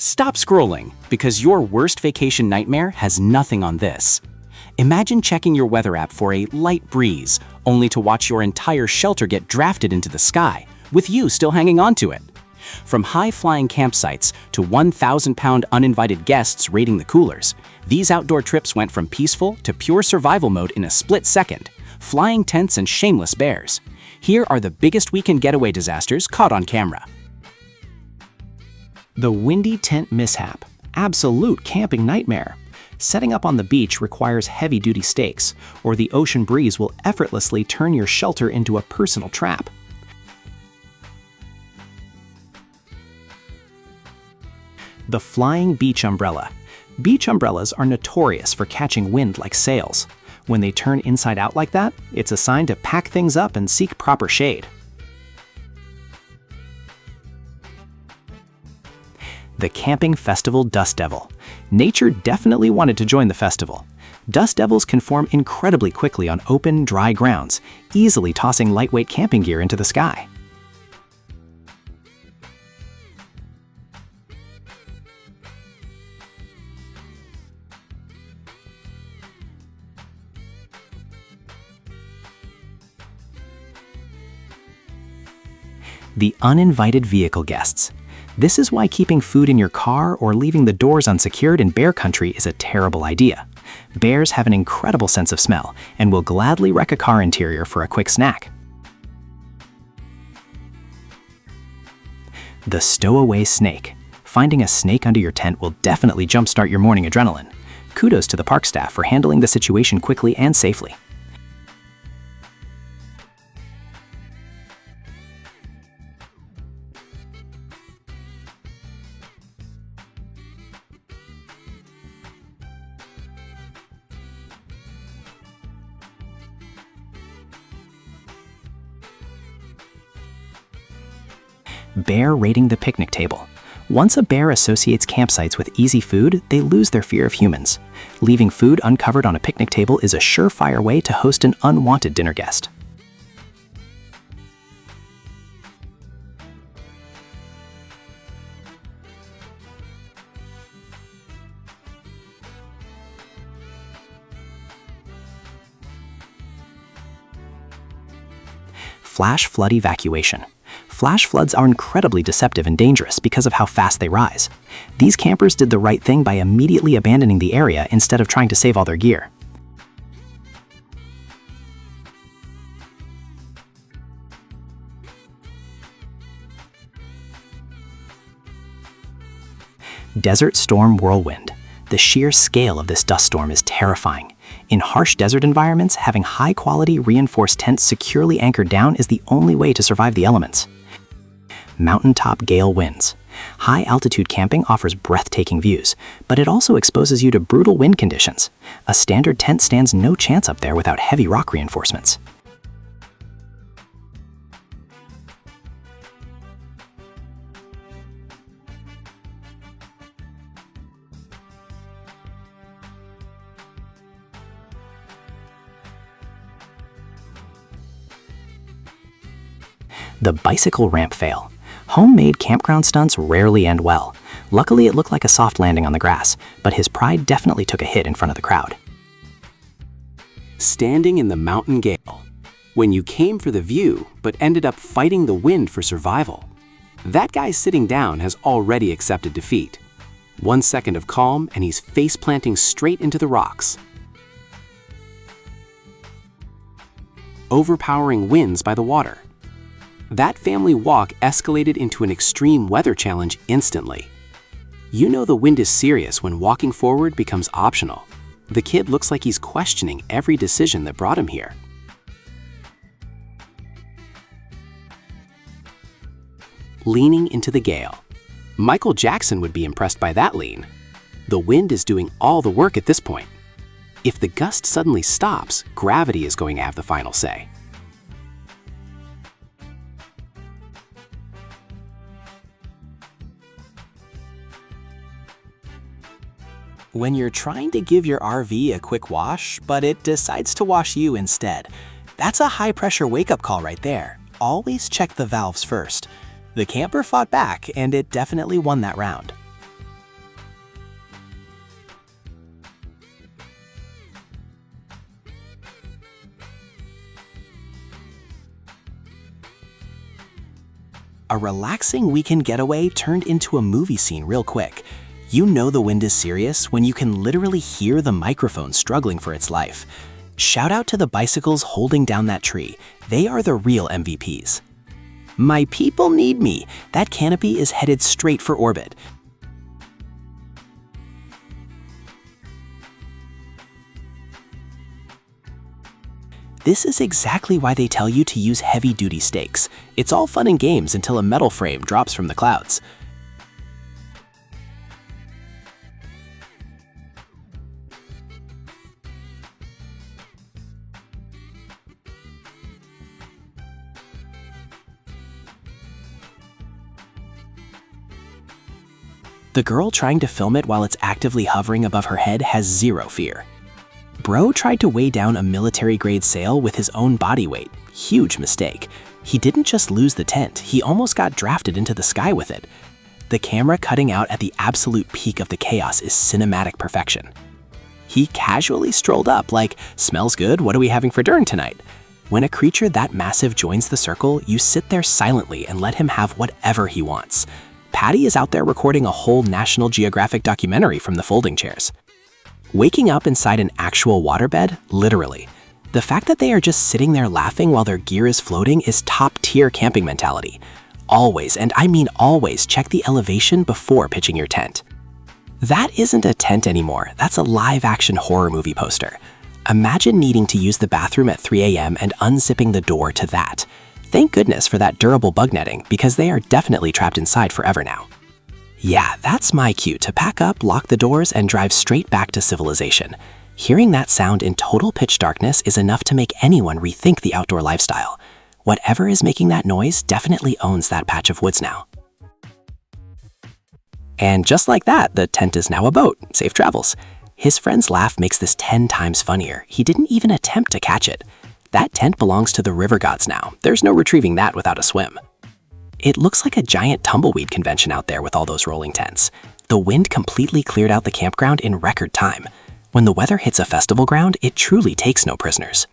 Stop scrolling, because your worst vacation nightmare has nothing on this. Imagine checking your weather app for a light breeze, only to watch your entire shelter get drafted into the sky, with you still hanging onto it. From high-flying campsites to 1,000-pound uninvited guests raiding the coolers, these outdoor trips went from peaceful to pure survival mode in a split second, flying tents and shameless bears. Here are the biggest weekend getaway disasters caught on camera. The windy tent mishap. Absolute camping nightmare. Setting up on the beach requires heavy-duty stakes, or the ocean breeze will effortlessly turn your shelter into a personal trap. The flying beach umbrella. Beach umbrellas are notorious for catching wind like sails. When they turn inside out like that, it's a sign to pack things up and seek proper shade. The Camping Festival Dust Devil. Nature definitely wanted to join the festival. Dust devils can form incredibly quickly on open, dry grounds, easily tossing lightweight camping gear into the sky. The uninvited vehicle guests. This is why keeping food in your car or leaving the doors unsecured in bear country is a terrible idea. Bears have an incredible sense of smell and will gladly wreck a car interior for a quick snack. The stowaway snake. Finding a snake under your tent will definitely jumpstart your morning adrenaline. Kudos to the park staff for handling the situation quickly and safely. Bear raiding the picnic table. Once a bear associates campsites with easy food, they lose their fear of humans. Leaving food uncovered on a picnic table is a surefire way to host an unwanted dinner guest. Flash flood evacuation. Flash floods are incredibly deceptive and dangerous because of how fast they rise. These campers did the right thing by immediately abandoning the area instead of trying to save all their gear. Desert storm whirlwind. The sheer scale of this dust storm is terrifying. In harsh desert environments, having high-quality reinforced tents securely anchored down is the only way to survive the elements. Mountaintop gale winds. High-altitude camping offers breathtaking views, but it also exposes you to brutal wind conditions. A standard tent stands no chance up there without heavy rock reinforcements. The bicycle ramp fail. Homemade campground stunts rarely end well. Luckily, it looked like a soft landing on the grass, but his pride definitely took a hit in front of the crowd. Standing in the mountain gale. When you came for the view, but ended up fighting the wind for survival. That guy sitting down has already accepted defeat. 1 second of calm, and he's face-planting straight into the rocks. Overpowering winds by the water. That family walk escalated into an extreme weather challenge instantly. You know the wind is serious when walking forward becomes optional. The kid looks like he's questioning every decision that brought him here. Leaning into the gale. Michael Jackson would be impressed by that lean. The wind is doing all the work at this point. If the gust suddenly stops, gravity is going to have the final say. When you're trying to give your RV a quick wash, but it decides to wash you instead. That's a high-pressure wake-up call right there. Always check the valves first. The camper fought back, and it definitely won that round. a relaxing weekend getaway turned into a movie scene real quick. You know the wind is serious when you can literally hear the microphone struggling for its life. Shout out to the bicycles holding down that tree. They are the real MVPs. My people need me. That canopy is headed straight for orbit. This is exactly why they tell you to use heavy-duty stakes. It's all fun and games until a metal frame drops from the clouds. The girl trying to film it while it's actively hovering above her head has zero fear. Bro tried to weigh down a military-grade sail with his own body weight. Huge mistake. He didn't just lose the tent, he almost got drafted into the sky with it. The camera cutting out at the absolute peak of the chaos is cinematic perfection. He casually strolled up like, "Smells good, what are we having for dinner tonight?" When a creature that massive joins the circle, you sit there silently and let him have whatever he wants. Patty is out there recording a whole National Geographic documentary from the folding chairs. Waking up inside an actual waterbed, literally. The fact that they are just sitting there laughing while their gear is floating is top-tier camping mentality. Always, and I mean always, check the elevation before pitching your tent. That isn't a tent anymore, that's a live-action horror movie poster. Imagine needing to use the bathroom at 3 a.m. and unzipping the door to that. Thank goodness for that durable bug netting, because they are definitely trapped inside forever now. Yeah, that's my cue to pack up, lock the doors, and drive straight back to civilization. Hearing that sound in total pitch darkness is enough to make anyone rethink the outdoor lifestyle. Whatever is making that noise definitely owns that patch of woods now. And just like that, the tent is now a boat. Safe travels. His friend's laugh makes this 10 times funnier. He didn't even attempt to catch it. That tent belongs to the river gods now. There's no retrieving that without a swim. It looks like a giant tumbleweed convention out there with all those rolling tents. The wind completely cleared out the campground in record time. When the weather hits a festival ground, it truly takes no prisoners.